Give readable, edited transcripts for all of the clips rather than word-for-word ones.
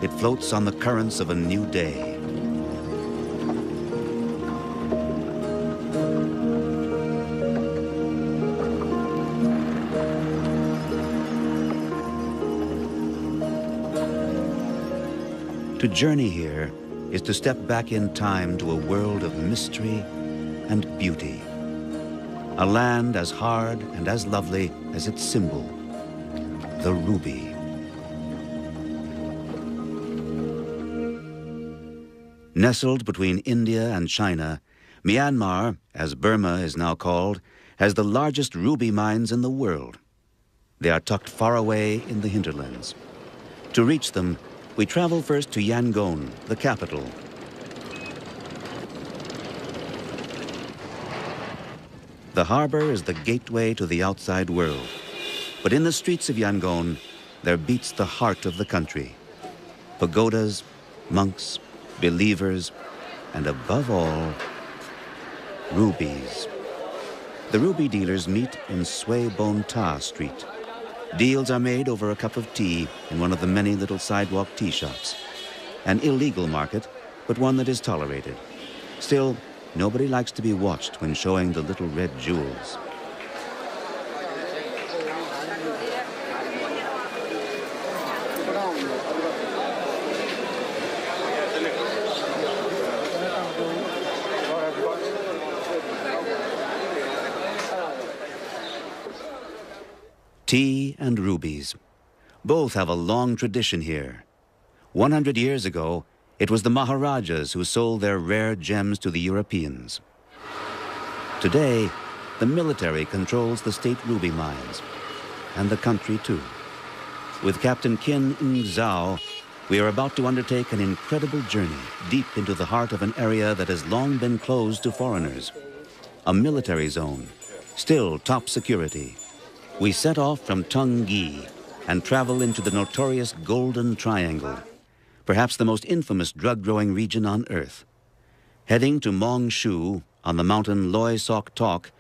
it floats on the currents of a new day. To journey here is to step back in time to a world of mystery and beauty. A land as hard and as lovely as its symbol, the ruby. Nestled between India and China, Myanmar, as Burma is now called, has the largest ruby mines in the world. They are tucked far away in the hinterlands. To reach them, we travel first to Yangon, the capital. The harbor is the gateway to the outside world. But in the streets of Yangon, there beats the heart of the country. Pagodas, monks, believers, and above all, rubies. The ruby dealers meet in Sui Bon Ta Street. Deals are made over a cup of tea in one of the many little sidewalk tea shops. An illegal market, but one that is tolerated. Still, nobody likes to be watched when showing the little red jewels. Tea and rubies. Both have a long tradition here. 100 years ago, it was the Maharajas who sold their rare gems to the Europeans. Today, the military controls the state ruby mines, and the country too. With Captain Kin Ng Zhao, we are about to undertake an incredible journey deep into the heart of an area that has long been closed to foreigners. A military zone, still top security. We set off from Tung Gi and travel into the notorious Golden Triangle, perhaps the most infamous drug-growing region on Earth. Heading to Mong Shu on the mountain Loi Sok Tok,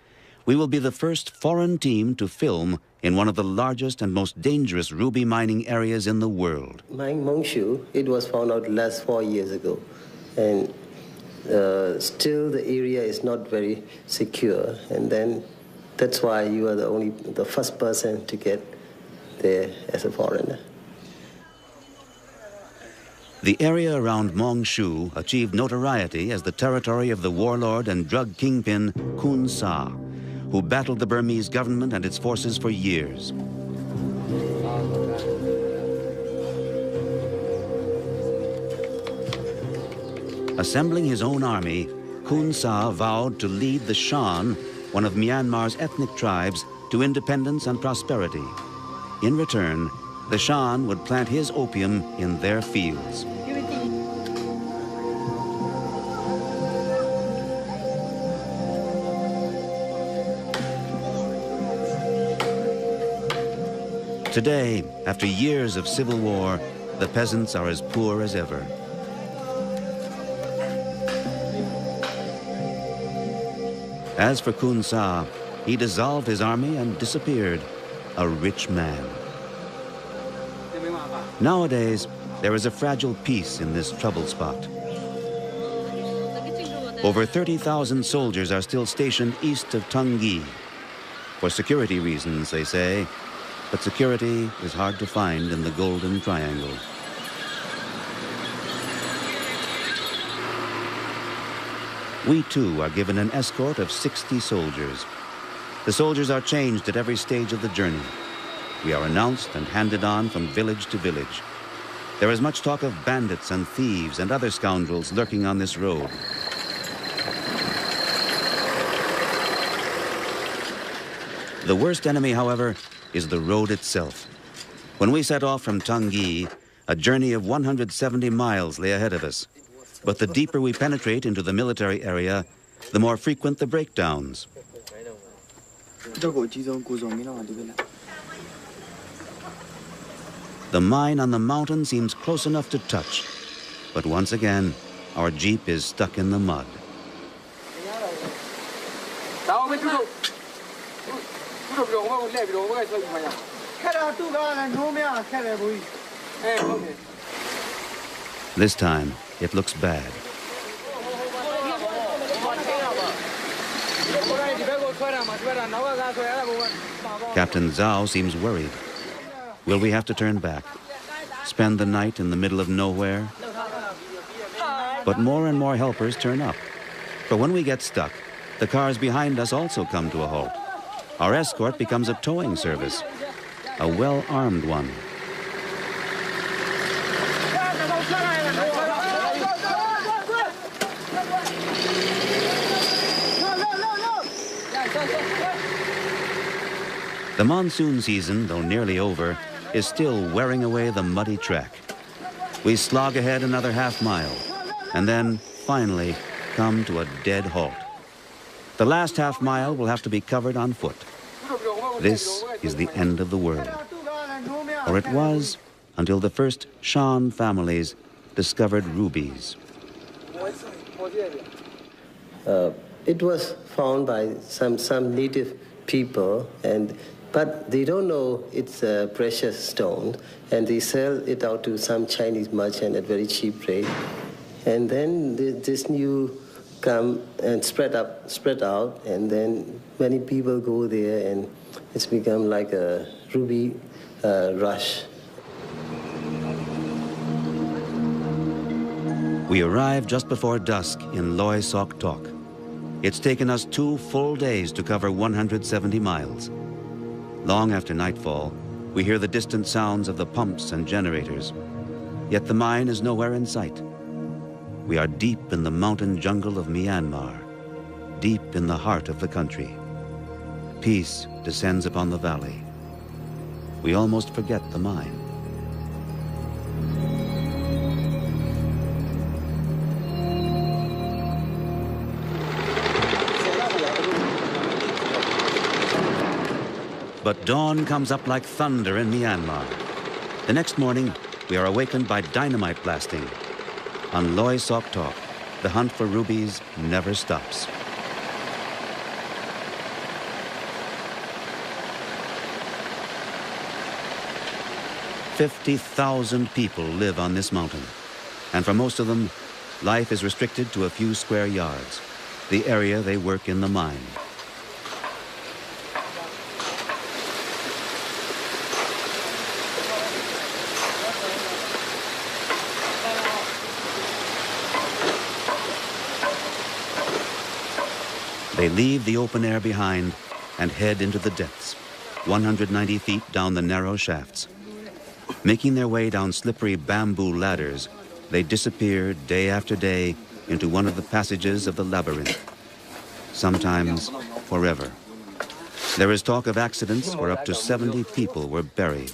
we will be the first foreign team to film in one of the largest and most dangerous ruby mining areas in the world. Mong Shu, it was found out last 4 years ago, and still the area is not very secure, and then that's why you are the first person to get there as a foreigner. The area around Mong Shu achieved notoriety as the territory of the warlord and drug kingpin Khun Sa, who battled the Burmese government and its forces for years. Assembling his own army, Khun Sa vowed to lead the Shan, one of Myanmar's ethnic tribes, to independence and prosperity. In return, the Shan would plant his opium in their fields. Today, after years of civil war, the peasants are as poor as ever. As for Khun Sa, he dissolved his army and disappeared, a rich man. Nowadays, there is a fragile peace in this troubled spot. Over 30,000 soldiers are still stationed east of Tung Gi. For security reasons, they say, but security is hard to find in the Golden Triangle. We too are given an escort of 60 soldiers. The soldiers are changed at every stage of the journey. We are announced and handed on from village to village. There is much talk of bandits and thieves and other scoundrels lurking on this road. The worst enemy, however, is the road itself. When we set off from Tung Gi, a journey of 170 miles lay ahead of us. But the deeper we penetrate into the military area, the more frequent the breakdowns. The mine on the mountain seems close enough to touch, but once again, our jeep is stuck in the mud. This time, it looks bad. Captain Zhao seems worried. Will we have to turn back? Spend the night in the middle of nowhere? But more and more helpers turn up. For when we get stuck, the cars behind us also come to a halt. Our escort becomes a towing service, a well-armed one. The monsoon season, though nearly over, is still wearing away the muddy track. We slog ahead another half-mile, and then, finally, come to a dead halt. The last half-mile will have to be covered on foot. This is the end of the world. Or it was, until the first Shan families discovered rubies. It was found by some native people, but they don't know it's a precious stone, and they sell it out to some Chinese merchant at very cheap rate. And then this new come and spread out, and then many people go there, and it's become like a ruby rush. We arrive just before dusk in Loy Sok Tok. It's taken us 2 full days to cover 170 miles. Long after nightfall, we hear the distant sounds of the pumps and generators. Yet the mine is nowhere in sight. We are deep in the mountain jungle of Myanmar, deep in the heart of the country. Peace descends upon the valley. We almost forget the mine. But dawn comes up like thunder in Myanmar. The next morning, we are awakened by dynamite blasting. On Loy Sok Tok, the hunt for rubies never stops. "50,000 people live on this mountain, and for most of them, life is restricted to a few square yards, the area they work in the mine. They leave the open air behind and head into the depths, 190 feet down the narrow shafts. Making their way down slippery bamboo ladders, they disappear day after day into one of the passages of the labyrinth, sometimes forever. There is talk of accidents where up to 70 people were buried.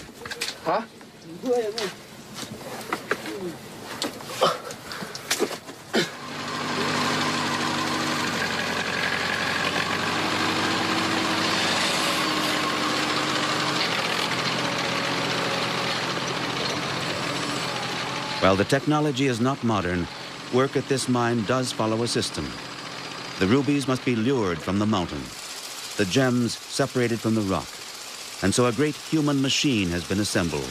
While the technology is not modern, work at this mine does follow a system. The rubies must be lured from the mountain, the gems separated from the rock, and so a great human machine has been assembled.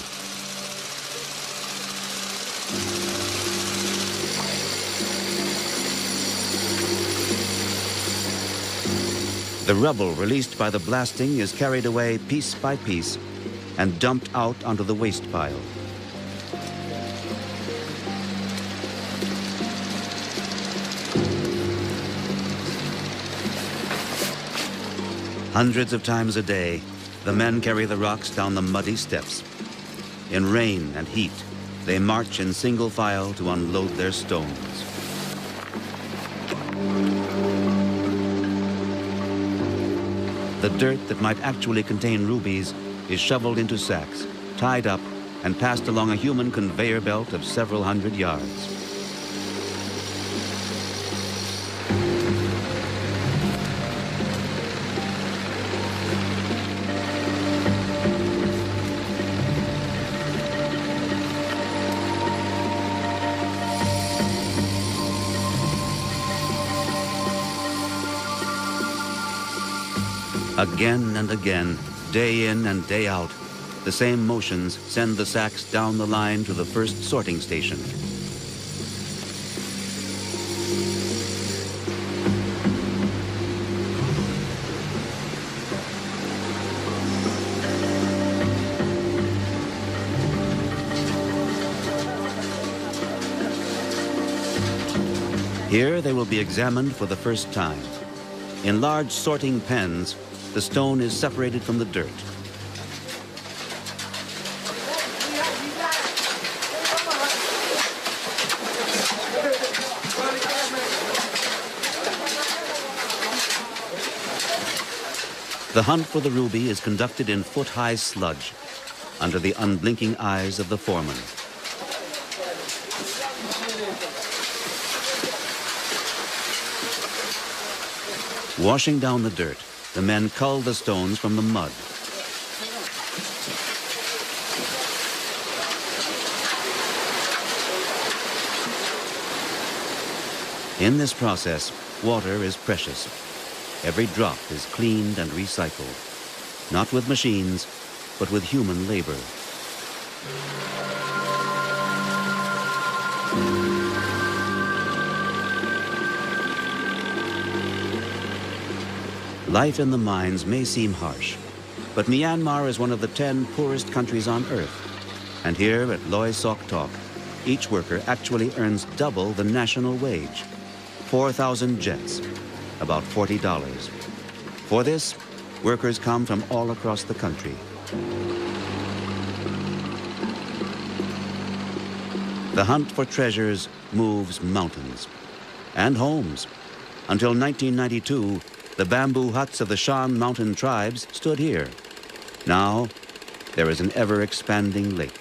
The rubble released by the blasting is carried away piece by piece and dumped out onto the waste pile. Hundreds of times a day, the men carry the rocks down the muddy steps. In rain and heat, they march in single file to unload their stones. The dirt that might actually contain rubies is shoveled into sacks, tied up, and passed along a human conveyor belt of several hundred yards. Again and again, day in and day out, the same motions send the sacks down the line to the first sorting station. Here they will be examined for the first time. In large sorting pens, the stone is separated from the dirt. The hunt for the ruby is conducted in foot-high sludge under the unblinking eyes of the foreman. Washing down the dirt, the men cull the stones from the mud. In this process, water is precious. Every drop is cleaned and recycled, not with machines, but with human labor. Life in the mines may seem harsh, but Myanmar is one of the 10 poorest countries on earth. And here at Loei Sok Tok, each worker actually earns double the national wage, 4,000 jets, about $40. For this, workers come from all across the country. The hunt for treasures moves mountains and homes. Until 1992, the bamboo huts of the Shan mountain tribes stood here. Now, there is an ever-expanding lake.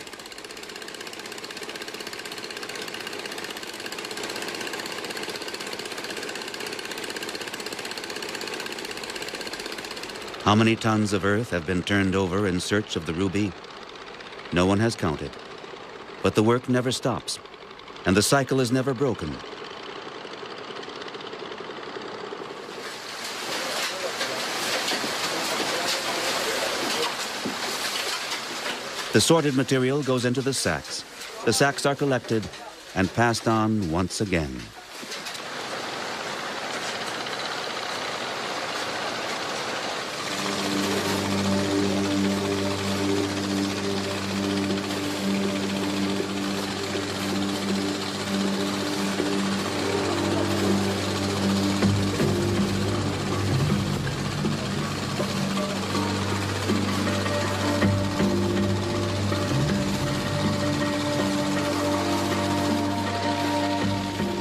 How many tons of earth have been turned over in search of the ruby? No one has counted. But the work never stops, and the cycle is never broken. The sorted material goes into the sacks. The sacks are collected and passed on once again.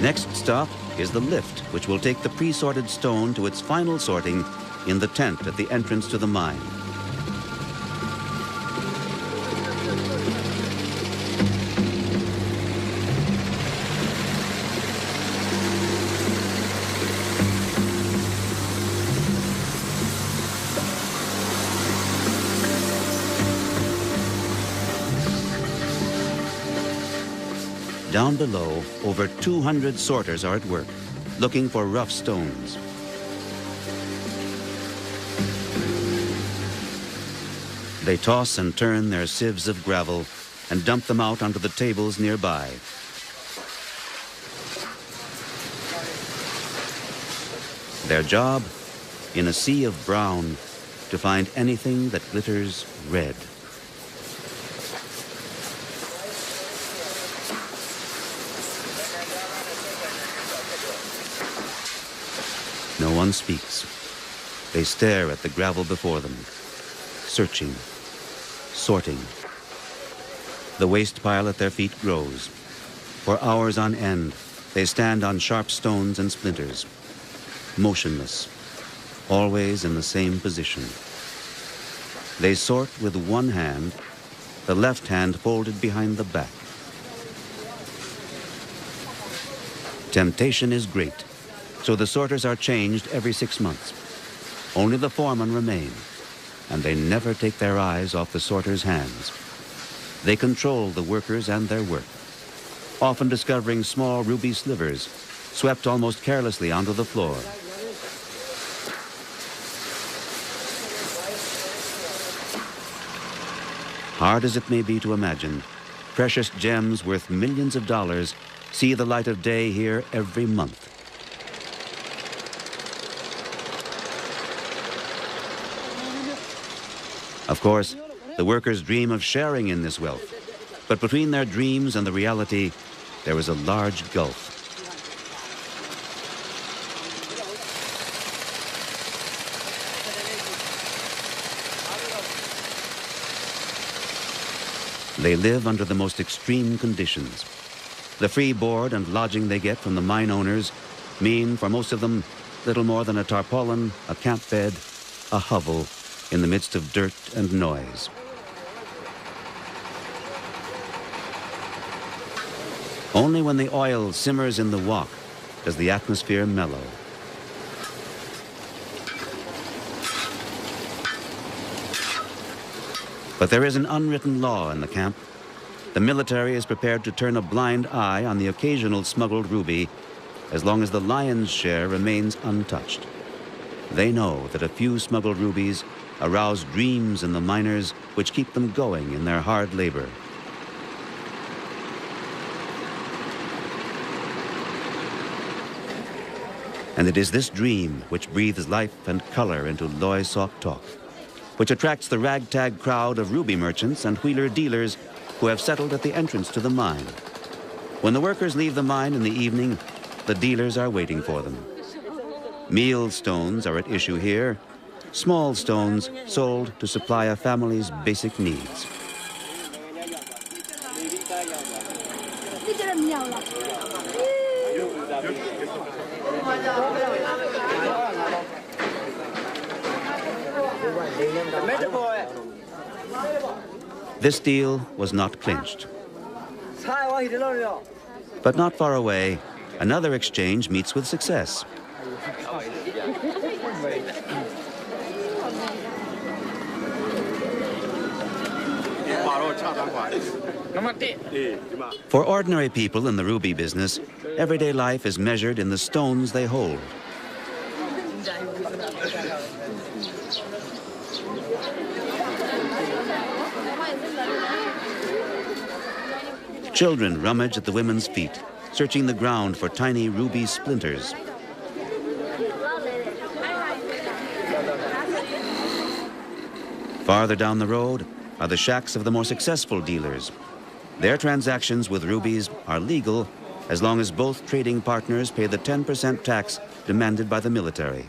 Next stop is the lift, which will take the pre-sorted stone to its final sorting in the tent at the entrance to the mine. Down below, over 200 sorters are at work, looking for rough stones. They toss and turn their sieves of gravel and dump them out onto the tables nearby. Their job, in a sea of brown, to find anything that glitters red. No one speaks. They stare at the gravel before them, searching, sorting. The waste pile at their feet grows. For hours on end, they stand on sharp stones and splinters, motionless, always in the same position. They sort with one hand, the left hand folded behind the back. Temptation is great, so the sorters are changed every 6 months. Only the foremen remain, and they never take their eyes off the sorters' hands. They control the workers and their work, often discovering small ruby slivers swept almost carelessly onto the floor. Hard as it may be to imagine, precious gems worth millions of dollars see the light of day here every month. Of course, the workers dream of sharing in this wealth, but between their dreams and the reality, there is a large gulf. They live under the most extreme conditions. The free board and lodging they get from the mine owners mean, for most of them, little more than a tarpaulin, a camp bed, a hovel in the midst of dirt and noise. Only when the oil simmers in the wok does the atmosphere mellow. But there is an unwritten law in the camp. The military is prepared to turn a blind eye on the occasional smuggled ruby as long as the lion's share remains untouched. They know that a few smuggled rubies arouse dreams in the miners which keep them going in their hard labor. And it is this dream which breathes life and color into Loy Sok Tok, which attracts the ragtag crowd of ruby merchants and wheeler dealers who have settled at the entrance to the mine. When the workers leave the mine in the evening, the dealers are waiting for them. Meal stones are at issue here, small stones sold to supply a family's basic needs. This deal was not clinched. But not far away, another exchange meets with success. For ordinary people in the ruby business, everyday life is measured in the stones they hold. Children rummage at the women's feet, searching the ground for tiny ruby splinters. Farther down the road are the shacks of the more successful dealers. Their transactions with rubies are legal as long as both trading partners pay the 10% tax demanded by the military.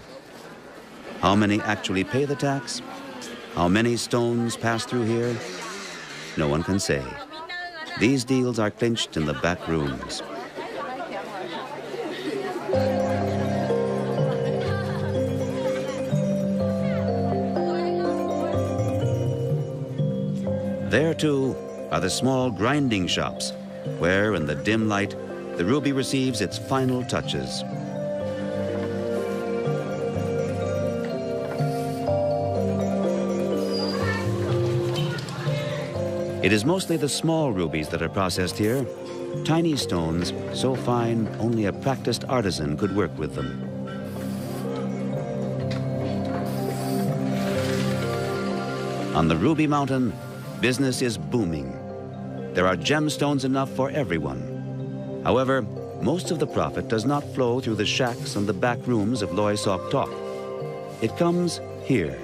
How many actually pay the tax? How many stones pass through here? No one can say. These deals are clinched in the back rooms. There, too, are the small grinding shops, where, in the dim light, the ruby receives its final touches. It is mostly the small rubies that are processed here, tiny stones so fine only a practiced artisan could work with them. On the Ruby Mountain, business is booming. There are gemstones enough for everyone. However, most of the profit does not flow through the shacks and the back rooms of Loy Sok Tok. It comes here.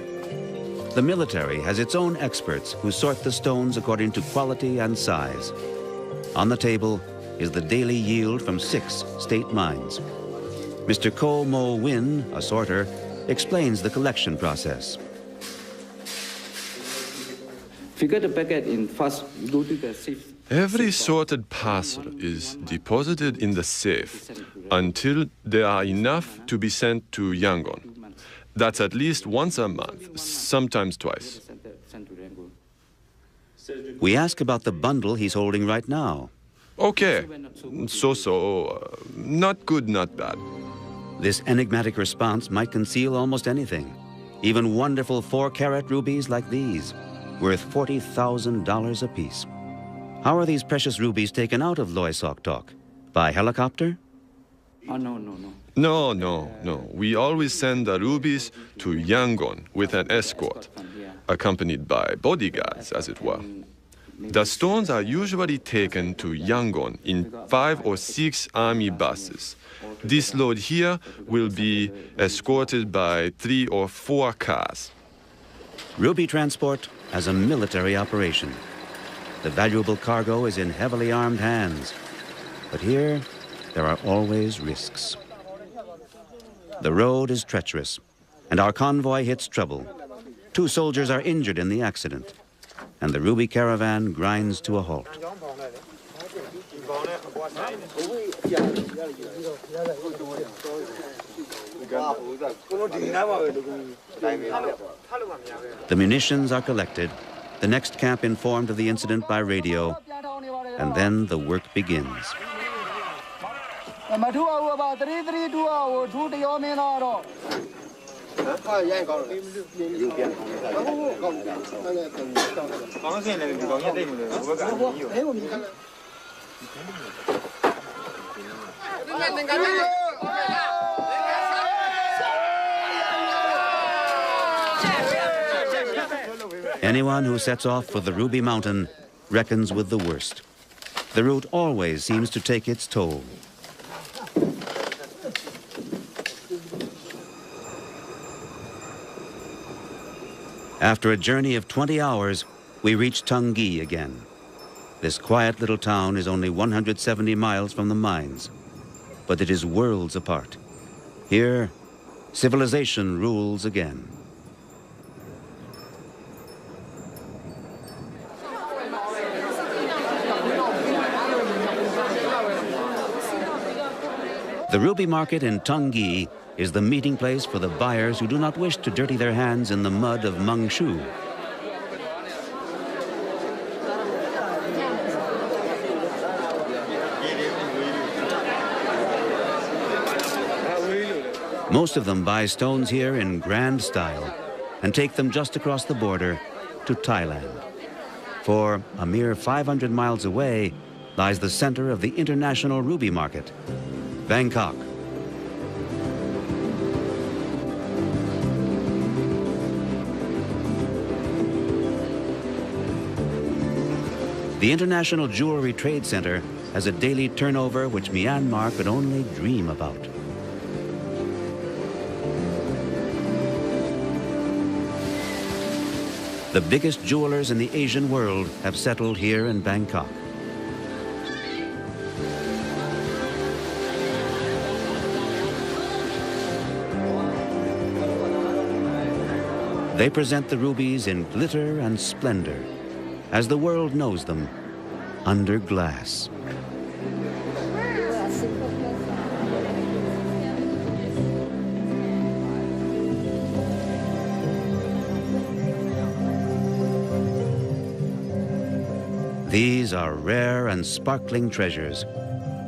The military has its own experts who sort the stones according to quality and size. On the table is the daily yield from 6 state mines. Mr. Ko Mo Win, a sorter, explains the collection process. Every sorted parcel is deposited in the safe until there are enough to be sent to Yangon. That's at least once a month, sometimes twice. We ask about the bundle he's holding right now. Okay, not good, not bad. This enigmatic response might conceal almost anything, even wonderful 4-carat rubies like these, worth $40,000 apiece. How are these precious rubies taken out of Loy Sok Tok? By helicopter? No. We always send the rubies to Yangon with an escort, accompanied by bodyguards, as it were. The stones are usually taken to Yangon in 5 or 6 army buses. This load here will be escorted by 3 or 4 cars. Ruby transport as a military operation. The valuable cargo is in heavily armed hands. But here, there are always risks. The road is treacherous, and our convoy hits trouble. 2 soldiers are injured in the accident. and the ruby caravan grinds to a halt. The munitions are collected, the next camp informed of the incident by radio, and then the work begins. Anyone who sets off for the Ruby Mountain reckons with the worst. The route always seems to take its toll. After a journey of 20 hours, we reach Tungui again. This quiet little town is only 170 miles from the mines, but it is worlds apart. Here, civilization rules again. The ruby market in Tungui is the meeting place for the buyers who do not wish to dirty their hands in the mud of Mengshu. Most of them buy stones here in grand style and take them just across the border to Thailand. For a mere 500 miles away lies the center of the international ruby market, Bangkok. The International Jewelry Trade Center has a daily turnover which Myanmar could only dream about. The biggest jewelers in the Asian world have settled here in Bangkok. They present the rubies in glitter and splendor, as the world knows them, under glass. These are rare and sparkling treasures,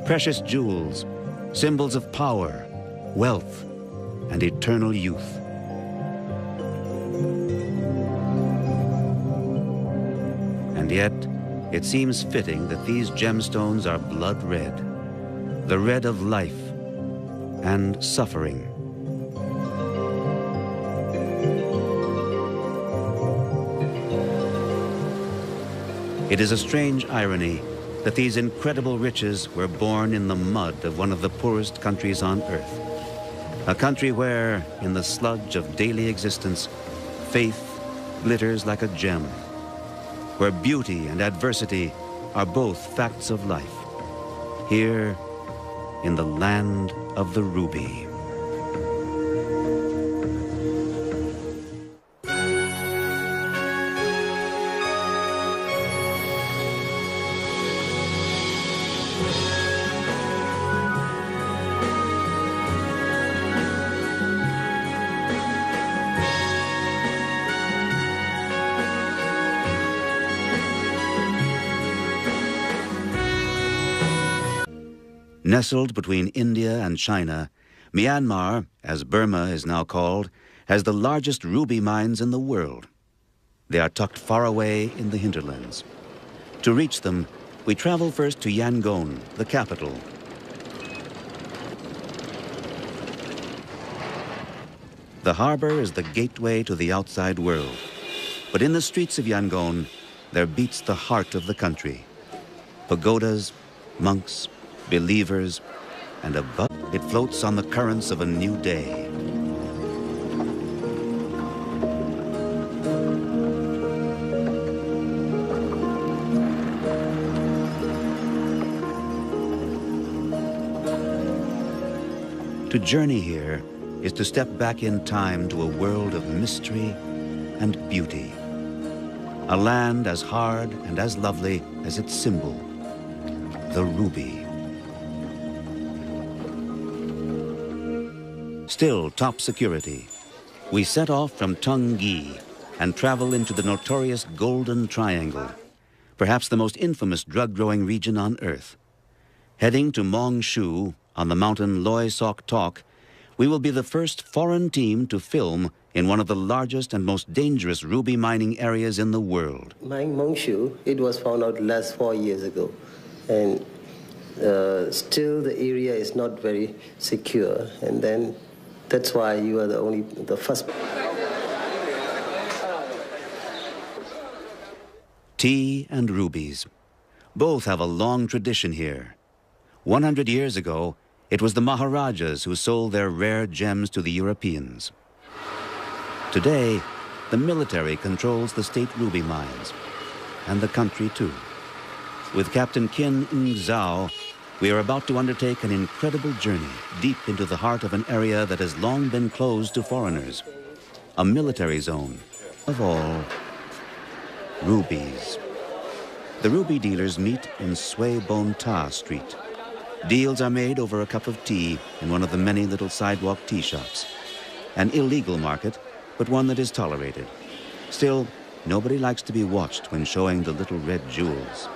precious jewels, symbols of power, wealth, and eternal youth. And yet, it seems fitting that these gemstones are blood red, the red of life and suffering. It is a strange irony that these incredible riches were born in the mud of one of the poorest countries on earth. A country where, in the sludge of daily existence, faith glitters like a gem, where beauty and adversity are both facts of life, here in the land of the ruby. Nestled between India and China, Myanmar, as Burma is now called, has the largest ruby mines in the world. They are tucked far away in the hinterlands. To reach them, we travel first to Yangon, the capital. The harbor is the gateway to the outside world. But in the streets of Yangon, there beats the heart of the country. Pagodas, monks, believers, and above it floats on the currents of a new day. To journey here is to step back in time to a world of mystery and beauty. a land as hard and as lovely as its symbol, the ruby. Still top security, we set off from Tung Gi and travel into the notorious Golden Triangle, perhaps the most infamous drug-growing region on Earth. Heading to Mong Shu on the mountain Loy Sok Tok, we will be the first foreign team to film in one of the largest and most dangerous ruby mining areas in the world. Mine Mong Shu, it was found out last 4 years ago. And still the area is not very secure. And then that's why you are the first. Tea and rubies. Both have a long tradition here. 100 years ago, it was the Maharajas who sold their rare gems to the Europeans. Today, the military controls the state ruby mines, and the country too. With Captain Kin Ng Zhao, we are about to undertake an incredible journey deep into the heart of an area that has long been closed to foreigners. A military zone. Of all, rubies. The ruby dealers meet in Sui Bon Ta Street. Deals are made over a cup of tea in one of the many little sidewalk tea shops. An illegal market, but one that is tolerated. Still, nobody likes to be watched when showing the little red jewels.